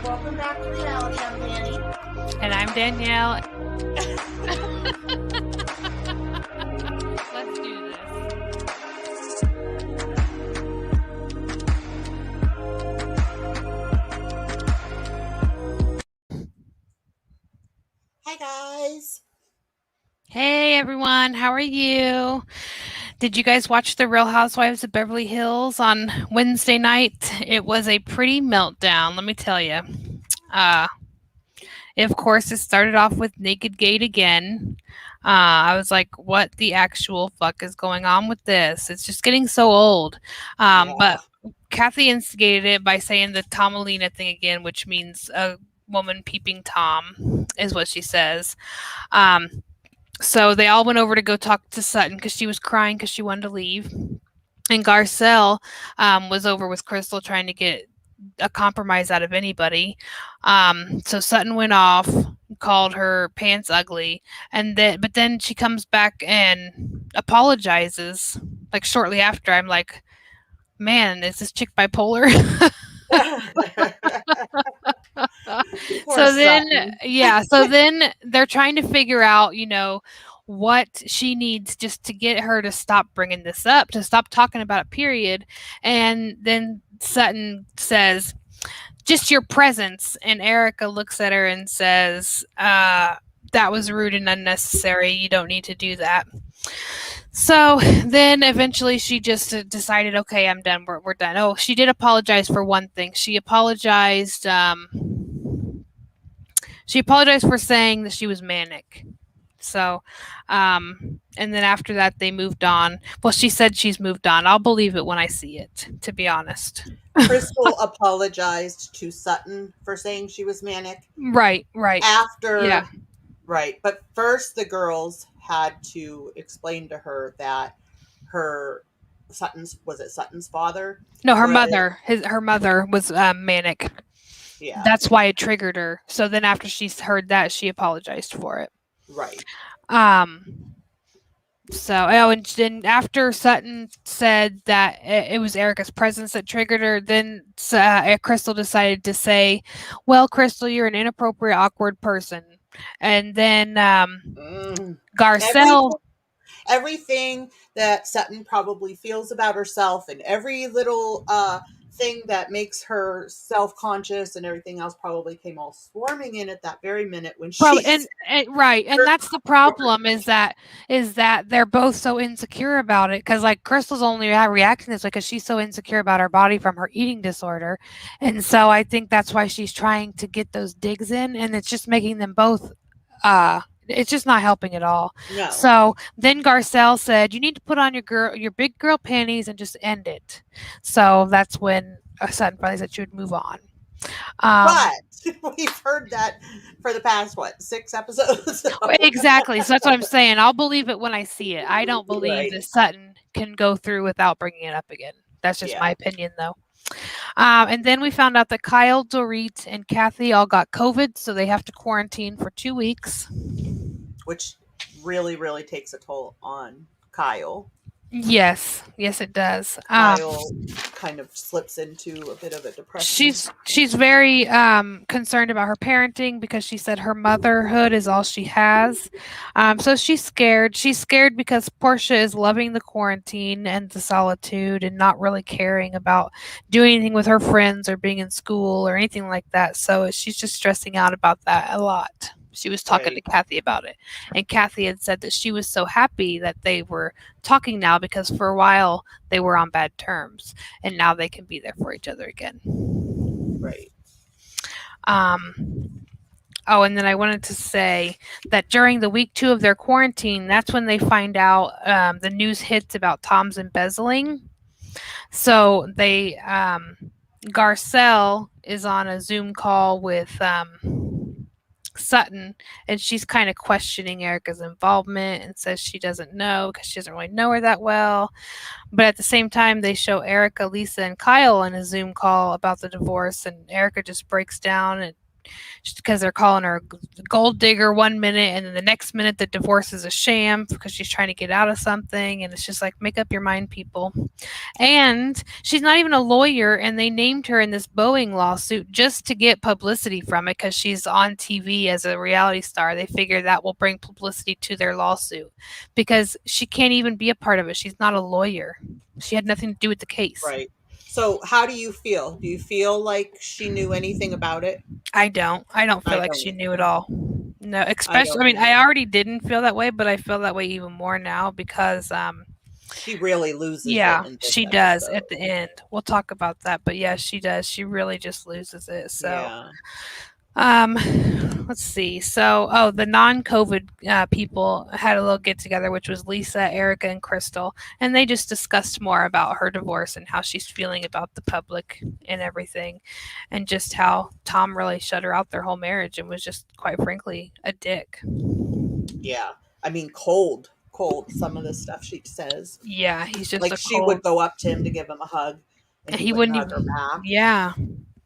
Welcome back to reality. I'm Danny. And I'm Danielle. Let's do this. Hi, guys. Hey, everyone. How are you? Did you guys watch The Real Housewives of Beverly Hills on Wednesday night? It was a pretty meltdown, let me tell you. Of course, it started off with Naked Gate again. I was like, what the actual fuck is going on with this? It's just getting so old. But Kathy instigated it by saying the Tomalina thing again, which means a woman peeping Tom, is what she says. So they all went over to go talk to Sutton because she was crying because she wanted to leave. And Garcelle was over with Crystal trying to get a compromise out of anybody. So Sutton went off, called her pants ugly, but then she comes back and apologizes. Like shortly after, I'm like, man, is this chick bipolar? So then they're trying to figure out, what she needs just to get her to stop bringing this up, to stop talking about it, period. And then Sutton says, just your presence. And Erica looks at her and says, that was rude and unnecessary. You don't need to do that. So then eventually she just decided, okay, I'm done. We're done. Oh, she did apologize for one thing. She apologized for saying that she was manic. So, and then after that, they moved on. Well, she said she's moved on. I'll believe it when I see it, to be honest. Crystal apologized to Sutton for saying she was manic. Right. After, yeah. Right. But first, the girls had to explain to her that Sutton's father? No, her mother. Her mother was manic. Yeah. That's why it triggered her. So then after she heard that, she apologized for it. Right. And then after Sutton said that it was Erica's presence that triggered her, then Crystal decided to say, well, Crystal, you're an inappropriate, awkward person. And then Garcelle... Everything that Sutton probably feels about herself and every little thing that makes her self-conscious and everything else probably came all swarming in at that very minute when she right. And that's the problem, is that they're both so insecure about it, because like Crystal's only reacting this way because she's so insecure about her body from her eating disorder. And so I think that's why she's trying to get those digs in, and it's just making them both it's just not helping at all. No. So then Garcelle said, you need to put on your big girl panties and just end it. So that's when Sutton finally said she would move on. But we've heard that for the past, 6 episodes? Exactly. So that's what I'm saying. I'll believe it when I see it. I don't believe that Sutton can go through without bringing it up again. That's just my opinion, though. And then we found out that Kyle, Dorit, and Kathy all got COVID, so they have to quarantine for 2 weeks. Which really, really takes a toll on Kyle. Yes, it does. Kyle kind of slips into a bit of a depression. She's very concerned about her parenting, because she said her motherhood is all she has. So she's scared. She's scared because Portia is loving the quarantine and the solitude and not really caring about doing anything with her friends or being in school or anything like that. So she's just stressing out about that a lot. She was talking to Kathy about it, and Kathy had said that she was so happy that they were talking now, because for a while they were on bad terms, and now they can be there for each other again. Right. Oh, and then I wanted to say that during the week 2 of their quarantine, that's when they find out the news hits about Tom's embezzling. So Garcelle is on a Zoom call with Sutton, and she's kind of questioning Erica's involvement and says she doesn't know because she doesn't really know her that well. But at the same time, they show Erica, Lisa, and Kyle in a Zoom call about the divorce, and Erica just breaks down and because they're calling her a gold digger one minute, and then the next minute the divorce is a sham because she's trying to get out of something, and it's just like make up your mind, people. And she's not even a lawyer, and they named her in this Boeing lawsuit just to get publicity from it because she's on TV as a reality star. They figure that will bring publicity to their lawsuit because she can't even be a part of it. She's not a lawyer. She had nothing to do with the case. Right. So how do you feel? Do you feel like she knew anything about it? I don't. I don't feel I like don't she knew either. it all. No, I especially. I don't mean, I either. already didn't feel that way, but I feel that way even more now because, She really loses it yeah, in this she does episode. at the end. We'll talk about that, but yeah, she does. She really just loses it. So, Yeah. um, let's see. So, oh, the non-COVID people had a little get together, which was Lisa, Erica, and Crystal, and they just discussed more about her divorce and how she's feeling about the public and everything, and just how Tom really shut her out their whole marriage and was just, quite frankly, a dick. Yeah. I mean, cold, cold. Some of the stuff she says. Yeah, he's just Like a she would cold. go up to him to give him a hug, and he He wouldn't wouldn't hug her even. back. Yeah,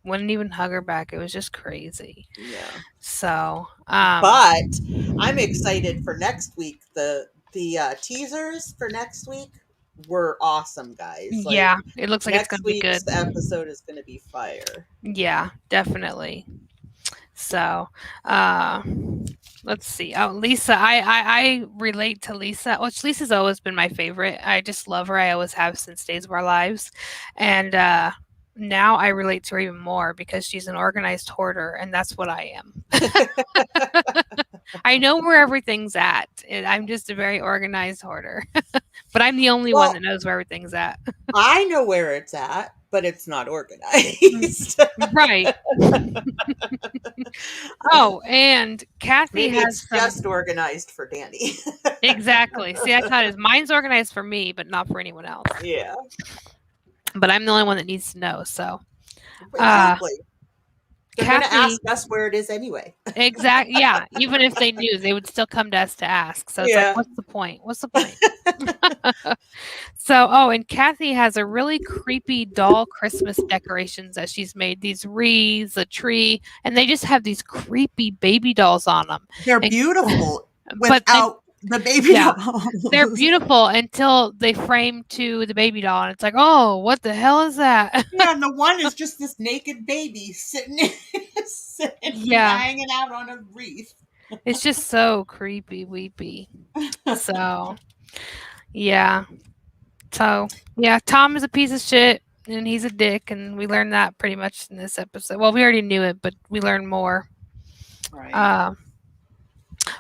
wouldn't even hug her back. It was just crazy. Yeah. So, But I'm excited for next week. The teasers for next week were awesome, guys. Like yeah, it looks like it's next gonna be good. week's episode is going to be fire. Yeah, definitely. So, uh, let's see. Oh, Lisa, I relate to Lisa. Which Lisa's always been my favorite. I just love her. I always have since Days of Our Lives, and now I relate to her even more because she's an organized hoarder, and that's what I am. I know where everything's at. And I'm just a very organized hoarder, but I'm the only one Well, that knows where everything's at. I know where it's at, but it's not Mm, organized. right. Oh, and Kathy Maybe has it's some. just organized for Danny. Exactly. See, that's how it is. Mine's organized for me, but not for anyone else. Yeah, But I'm the only one that needs to know. So, uh, exactly. They're going to Kathy, ask us where it is anyway. yeah. Even if they knew, they would still come to us to ask. So it's like, Yeah. what's the point? What's the point? So, oh, and Kathy has a really creepy doll Christmas decorations that she's made. These wreaths, a tree, and they just have these creepy baby dolls on them. They're And, beautiful but then, without the baby yeah, they're dolls. beautiful until they frame to the baby doll, and it's like, oh, what the hell is that? Yeah, and the one is just this naked baby sitting, sitting Yeah, hanging out on a wreath. it's just so creepy, weepy. So, yeah. So, yeah, Tom is a piece of shit and he's a dick, and we learned that pretty much in this episode. Well, we already knew it, but we learned more. Right. Uh,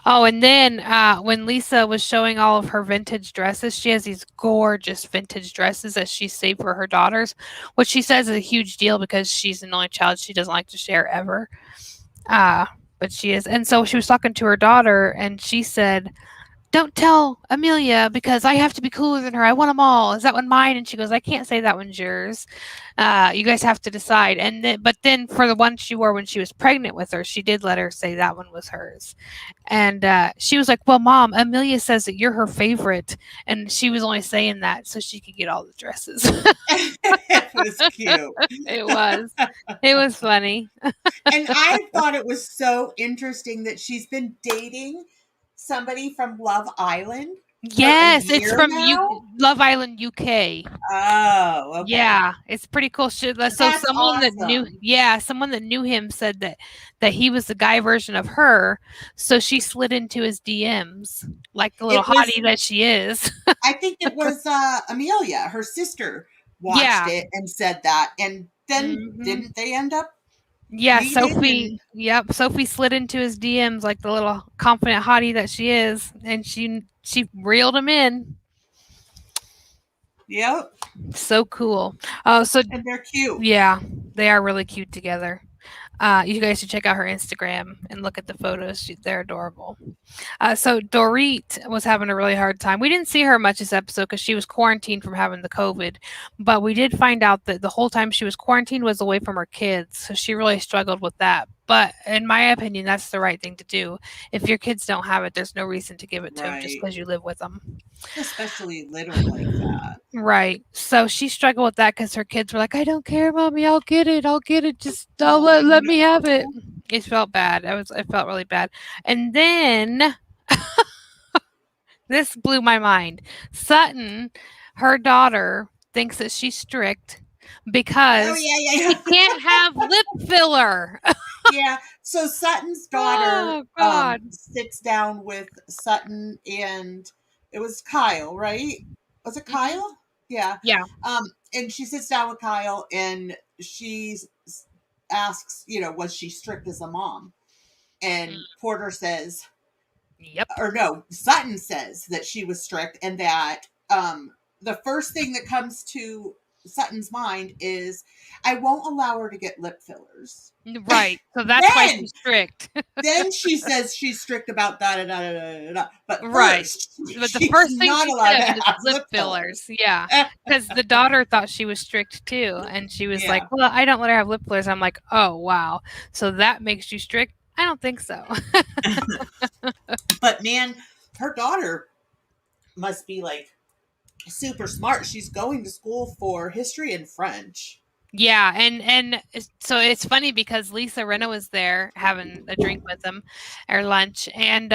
oh, and then when Lisa was showing all of her vintage dresses, she has these gorgeous vintage dresses that she saved for her daughters, which she says is a huge deal because she's an only child. She doesn't like to share ever. Uh, but she is. And so she was talking to her daughter, and she said, don't tell Amelia because I have to be cooler than her. I want them all. Is that one mine? And she goes, I can't say that one's yours. You guys have to decide. And then, but then for the one she wore when she was pregnant with her, she did let her say that one was hers. And she was like, well, Mom, Amelia says that you're her favorite. And she was only saying that so she could get all the dresses. It was cute. it was. It was funny. And I thought it was so interesting that she's been dating somebody from Love Island for a Yes, it's year from now. Love Island, UK. Oh, okay. Yeah, it's pretty cool shit. So That's someone that knew, awesome. yeah, someone that knew him said that he was the guy version of her. So she slid into his DMs like the little It was, hottie that she is. I think it was Amelia, her sister, watched Yeah. it and said that. And then Hmm. didn't they end up Yeah, meeting? Sophie. Yep, Sophie slid into his DMs like the little confident hottie that she is, and she reeled him in. Yep. So cool. Oh, so And they're cute. yeah, they are really cute together. You guys should check out her Instagram and look at the photos. They're adorable. So Dorit was having a really hard time. We didn't see her much this episode because she was quarantined from having the COVID, but we did find out that the whole time she was quarantined was away from her kids, so she really struggled with that. But in my opinion, that's the right thing to do. If your kids don't have it, there's no reason to give it to them just Right. because you live with them. Especially little like that. Right. So she struggled with that because her kids were like, "I don't care, mommy. I'll get it. I'll get it. Just Oh let me have it." no. It felt bad. It felt really bad. And then this blew my mind. Sutton, her daughter, thinks that she's strict Oh because yeah, she yeah, can't have lip filler. yeah. So Sutton's daughter Oh God. sits down with Sutton and it was Kyle, right? Was it Hmm. Kyle? Yeah. Yeah. And she sits down with Kyle and she asks, was she strict as a mom? And Mm, Porter says, yep. or no, Sutton says that she was strict and that the first thing that comes to Sutton's mind is, I won't allow her to get lip fillers. Right. So that's why Then she's strict. then she says she's strict about da da da da da da. Da. But Right. first, But the she's first thing not she allowed said to was have lip lip fillers. fillers. Yeah. Because the daughter thought she was strict too. And she was like, Yeah, well, I don't let her have lip fillers. I'm like, oh, wow. So that makes you strict? I don't think so. but man, her daughter must be like super smart. She's going to school for history and French. Yeah, so it's funny because Lisa Rinna was there having a drink with them or lunch, and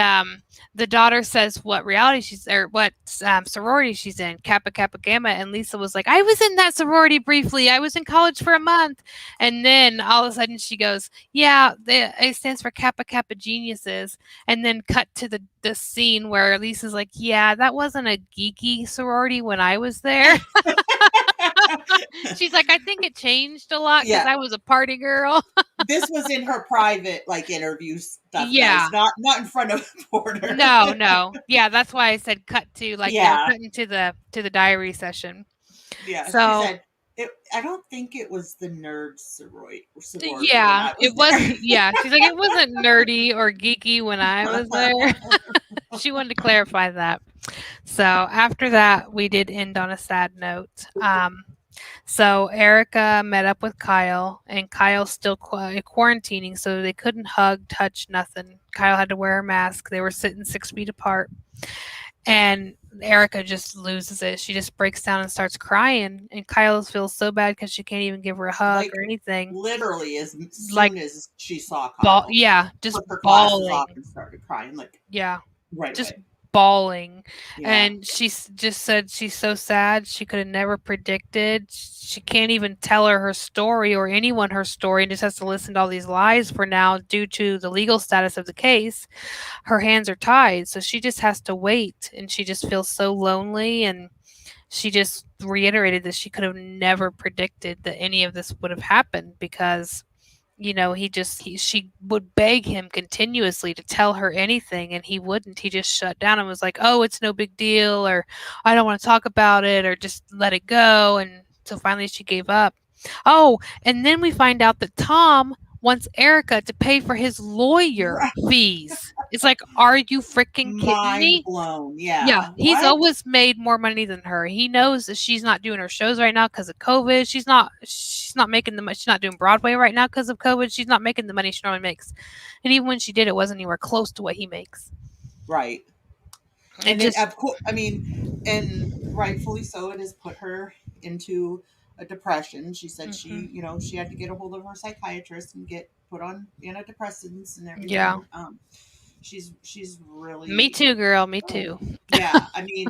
the daughter says what reality she's or what sorority she's in, Kappa Kappa Gamma, and Lisa was like, "I was in that sorority briefly. I was in college for a month," and then all of a sudden she goes, "Yeah, it stands for Kappa Kappa Geniuses," and then cut to the scene where Lisa's like, "Yeah, that wasn't a geeky sorority when I was there." She's like, "I think it changed a lot because Yeah, I was a party girl." this was in her private like interview stuff, guys, Yeah. not in front of Porter. No, no. Yeah, that's why I said cut to, like, they were Yeah, cutting to the diary session. yeah. She So, said, I don't think it was the nerd sorority when yeah, I was it was there. yeah, she's like, "It wasn't nerdy or geeky when I was there." She wanted to clarify that. So, after that, we did end on a sad note. So Erica met up with Kyle, and Kyle's still quarantining, so they couldn't hug, touch, nothing. Kyle had to wear a mask. They were sitting 6 feet apart, and Erica just loses it. She just breaks down and starts crying, and Kyle feels so bad because she can't even give her a hug Like or anything. literally as Like soon as she saw Kyle, yeah, just took her glasses bawling. off and started crying like Yeah, right just away. bawling. Yeah, And just said she's so sad. She could have never predicted. She can't even tell her story or anyone her story and just has to listen to all these lies for now due to the legal status of the case. Her hands are tied. So she just has to wait. And she just feels so lonely. And she just reiterated that she could have never predicted that any of this would have happened because she would beg him continuously to tell her anything and he wouldn't. He just shut down and was like, "Oh, it's no big deal," or "I don't want to talk about it," or "Just let it go." And so finally she gave up. Oh, and then we find out that Tom wants Erica to pay for his lawyer fees. It's like, are you freaking kidding mind me? blown. Yeah, Yeah, he's what? always made more money than her. He knows that she's not doing her shows right now because of COVID. She's not making the money. She's not doing Broadway right now because of COVID. She's not making the money she normally makes. And even when she did, it wasn't anywhere close to what he makes. Right. It And it, just of course, I mean, and rightfully so, it has put her into a depression. She said mhm. she had to get a hold of her psychiatrist and get put on antidepressants and Yeah. everything. She's Me really, too, girl. Me too. yeah. I mean,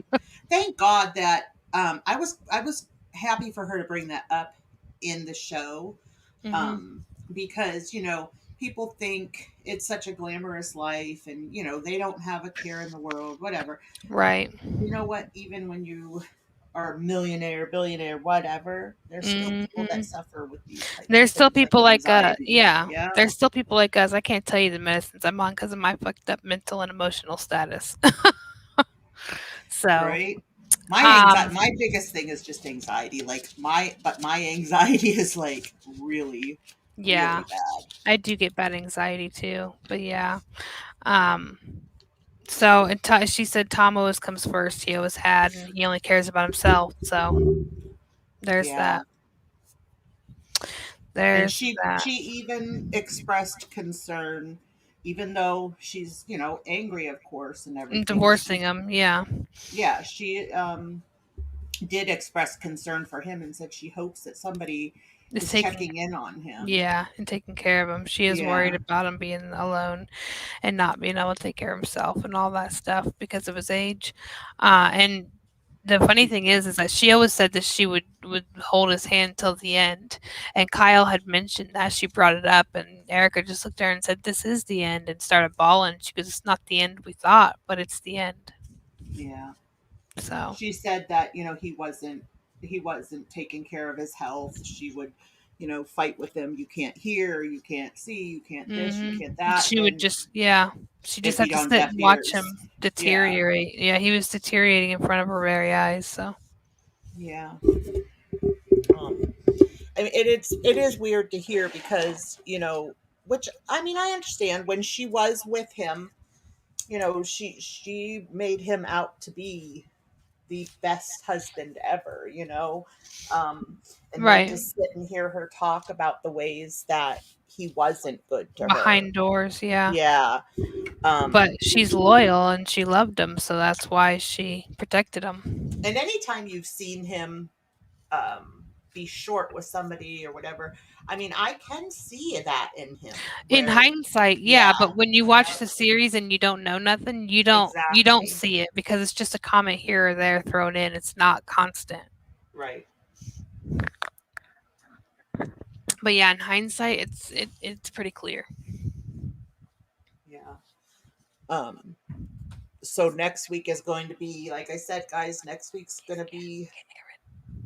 thank God that I was happy for her to bring that up in the show, Hmm. um, because people think it's such a glamorous life and they don't have a care in the world, whatever. But Right. you know what? Even when you are a millionaire, billionaire, whatever, there's still people that Hmm. suffer with these types of There's still things like people like anxiety. yeah. Yeah, There's still people like us. I can't tell you the medicines I'm on because of my fucked up mental and emotional status. So, right. My um, anxiety, my biggest thing is just anxiety. Like my anxiety is like really. Yeah. really bad. I do get bad anxiety too. But yeah. Um so she said Tom always comes first. He always had, and he only cares about himself. So there's Yeah. that. And There's she that. even expressed concern, even though she's, angry, of course, and And everything. divorcing him, yeah, Yeah, she did express concern for him and said she hopes that somebody it's is taking checking in on him. yeah, and taking care of him. She is worried Yeah. about him being alone and not being able to take care of himself and all that stuff because of his age. And the funny thing is that she always said that she would hold his hand till the end. And Kyle had mentioned that. She brought it up, and Erica just looked at her and said, "This is the end," and started bawling. She goes, "It's not the end we thought, but it's the end." Yeah. So, She said that, he wasn't taking care of his health. She would, fight with him. You can't hear, you can't see, you can't this, you hmm can't that. she would And just, yeah, she just it'd had be to on sit deaf and watch ears. him Yeah. deteriorate. Yeah, he was deteriorating in front of her very eyes. So, Yeah. Um, I mean, it is weird to hear because, which, I mean, I understand when she was with him, she made him out to be the best husband ever, um, and then right to sit and hear her talk about the ways that he wasn't good to her. behind doors, yeah. Yeah. But Um, she's loyal and she loved him, so that's why she protected him. and anytime you've seen him be short with somebody or whatever, I mean, I can see that in him In where, hindsight, yeah, yeah, but when you watch the series and you don't know nothing, you don't exactly. see it because it's just a comment here or there thrown in. It's not constant. Right. But yeah, in hindsight, it's pretty clear. Yeah. Um, so next week is going to be, like I said, guys, next week's going to be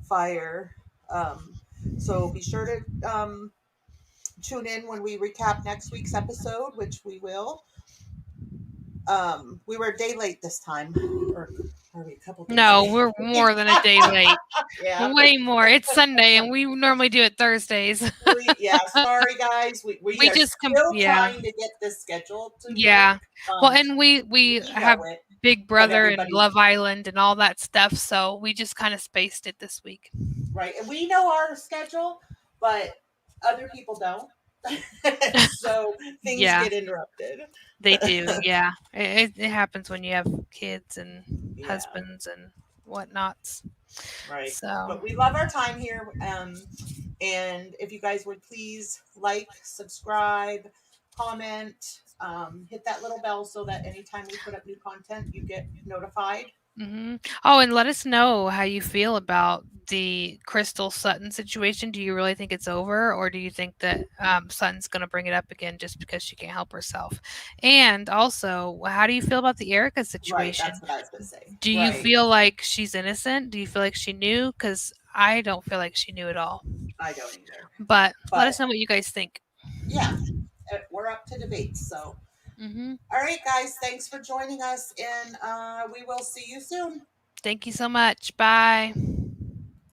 fire. Um, so be sure to tune in when we recap next week's episode, which we will. We were a day late this time, or are we a couple days No, late? we're more than a day late. Yeah. Way more. It's Sunday and we normally do it Thursdays. Yeah, sorry guys. We We are just still yeah. trying to get this schedule to work. Yeah. Well, and we We have know it, Big but Brother and everybody, Love Island and all that stuff, so we just kind of spaced it this week. right? And we know our schedule, but other people don't. So things Yeah, get interrupted. they do. Yeah. It happens when you have kids and Yeah, husbands and whatnots. right. So, But we love our time here. And if you guys would please like, subscribe, comment, hit that little bell so that anytime we put up new content, you get notified. oh, and let us know how you feel about the Crystal Sutton situation. Do you really think it's over, or do you think that Sutton's going to bring it up again just because she can't help herself? And also, how do you feel about the Erica Right. situation? That's what I was going to say. Do you Right. feel like she's innocent? Do you feel like she knew? Because I don't feel like she knew at all. I don't either. But let us But know what you guys think. yeah, we're up to debates. So, hmm all right, guys, thanks for joining us, and we will see you soon. Thank you so much. Bye.